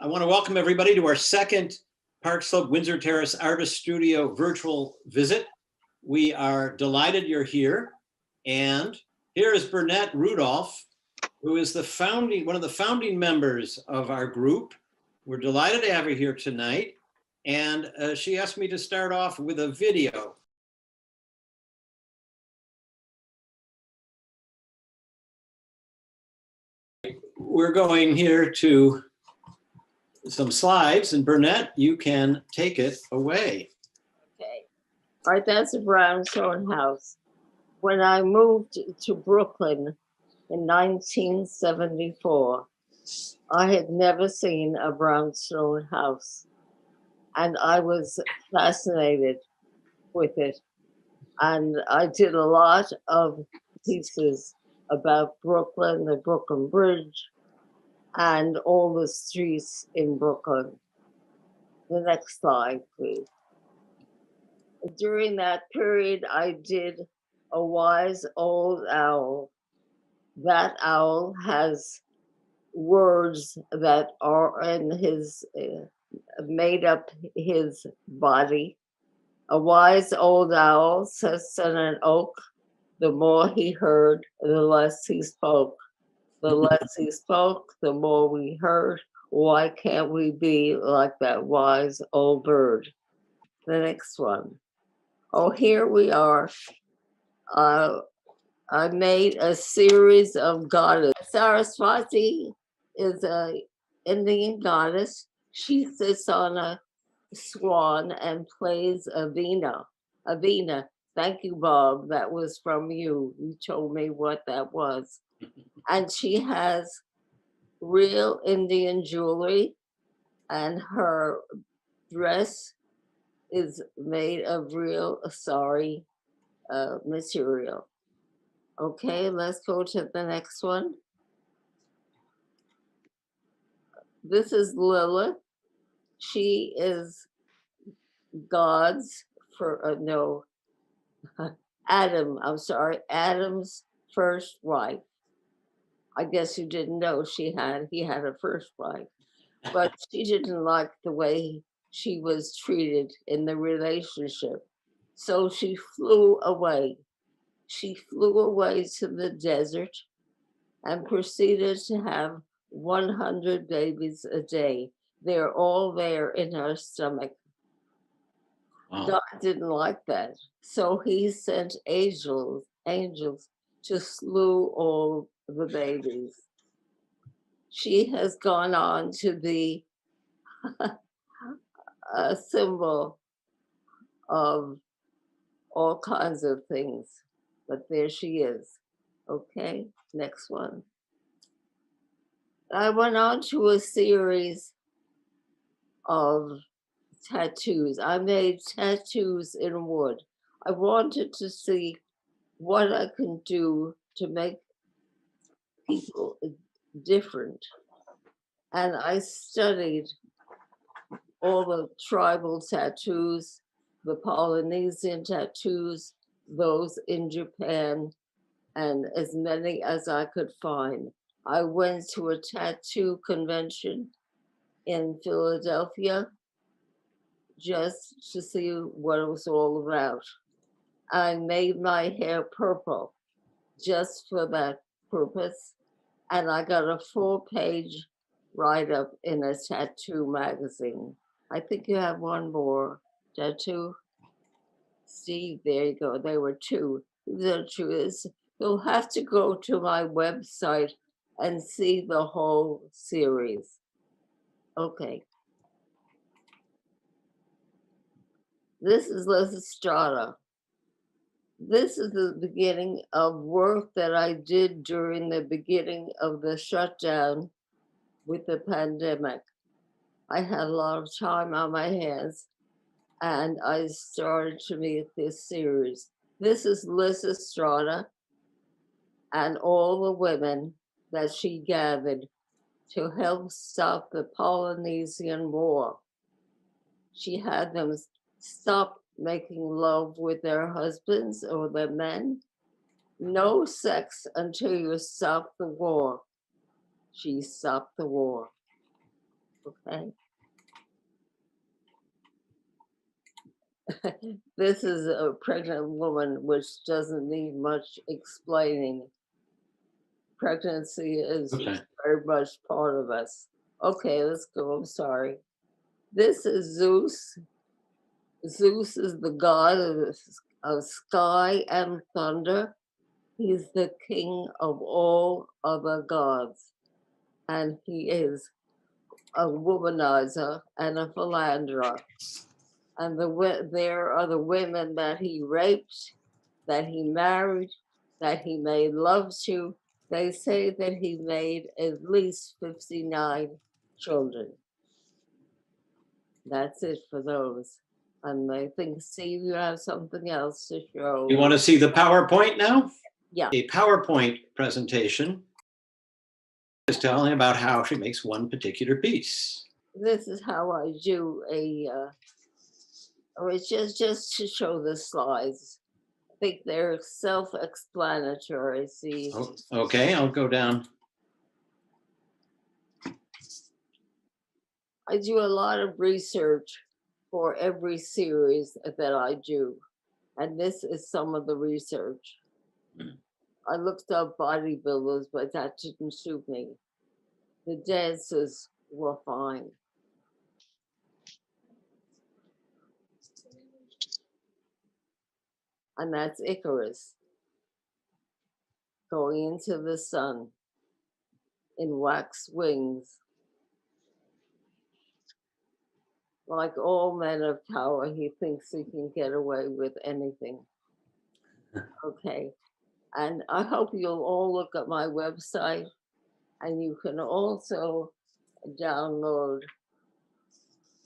I want to welcome everybody to our second Park Slope Windsor Terrace Artist Studio virtual visit. We are delighted you're here. And here is Bernette Rudolph, who is one of the founding members of our group. We're delighted to have her here tonight. And she asked me to start off with a video. We're going here to some slides, and Bernette, you can take it away. Okay. All right, that's a brownstone house. When I moved to Brooklyn in 1974, I had never seen a brownstone house, and I was fascinated with it. And I did a lot of pieces about Brooklyn, the Brooklyn Bridge, and all the streets in Brooklyn. The next slide, please. During that period, I did A Wise Old Owl. That owl has words that are in his, made up his body. A wise old owl sits in an oak. The more he heard, the less he spoke. The less he spoke, the more we heard. Why can't we be like that wise old bird? The next one. Oh, here we are. I made a series of goddesses. Saraswati is an Indian goddess. She sits on a swan and plays a veena. A veena. Thank you, Bob. That was from you. You told me what that was. And she has real Indian jewelry, and her dress is made of real sari material. Okay, let's go to the next one. This is Lilith. She is God's Adam's first wife. I guess you didn't know he had a first wife, but she didn't like the way she was treated in the relationship. So she flew away. She flew away to the desert and proceeded to have 100 babies a day. They're all there in her stomach. Wow. God didn't like that. So he sent angels to slew all the babies. She has gone on to be a symbol of all kinds of things, but there she is. Okay, next one. I went on to a series of tattoos. I made tattoos in wood. I wanted to see what I can do to make people different. And I studied all the tribal tattoos, the Polynesian tattoos, those in Japan, and as many as I could find. I went to a tattoo convention in Philadelphia just to see what it was all about. I made my hair purple just for that purpose. And I got a full-page write-up in a tattoo magazine. I think you have one more tattoo. Steve, there you go. There were two. You'll have to go to my website and see the whole series. Okay. This is Lysistrata. This is the beginning of work that I did during the beginning of the shutdown with the pandemic. I had a lot of time on my hands, and I started to make this series. This is Lysistrata and all the women that she gathered to help stop the Polynesian War. She had them stop making love with their husbands or their men. No sex until you stop the war. She stopped the war. Okay. This is a pregnant woman, which doesn't need much explaining. Pregnancy is Okay. very much part of us. Okay, let's go. I'm sorry. This is Zeus. Zeus is the god of sky and thunder. He's the king of all other gods. And he is a womanizer and a philanderer. And there are the women that he raped, that he married, that he made love to. They say that he made at least 59 children. That's it for those. And I think, Steve, you have something else to show. You want to see the PowerPoint now? Yeah. A PowerPoint presentation is telling about how she makes one particular piece. This is how I do or it's just to show the slides. I think they're self-explanatory. See, Oh, okay, I'll go down. I do a lot of research for every series that I do. And this is some of the research. I looked up bodybuilders, but that didn't suit me. The dancers were fine. And that's Icarus going into the sun in wax wings. Like all men of power, he thinks he can get away with anything. Okay. And I hope you'll all look at my website, and you can also download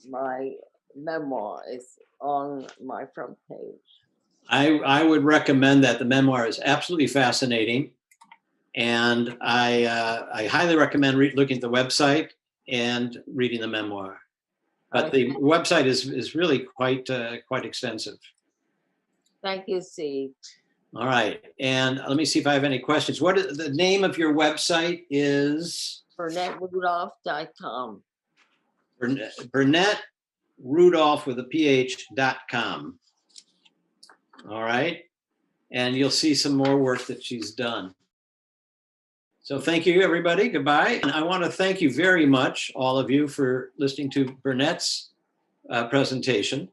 my memoir. It's on my front page. I would recommend that. The memoir is absolutely fascinating. And I highly recommend looking at the website and reading the memoir. But the website is really quite extensive. Thank you, Steve. All right, and let me see if I have any questions. What is the name of your website? Is BernetteRudolph.com. Bernette Rudolph with a PH.com. All right, and you'll see some more work that she's done. So thank you, everybody. Goodbye. And I want to thank you very much, all of you, for listening to Bernette's presentation.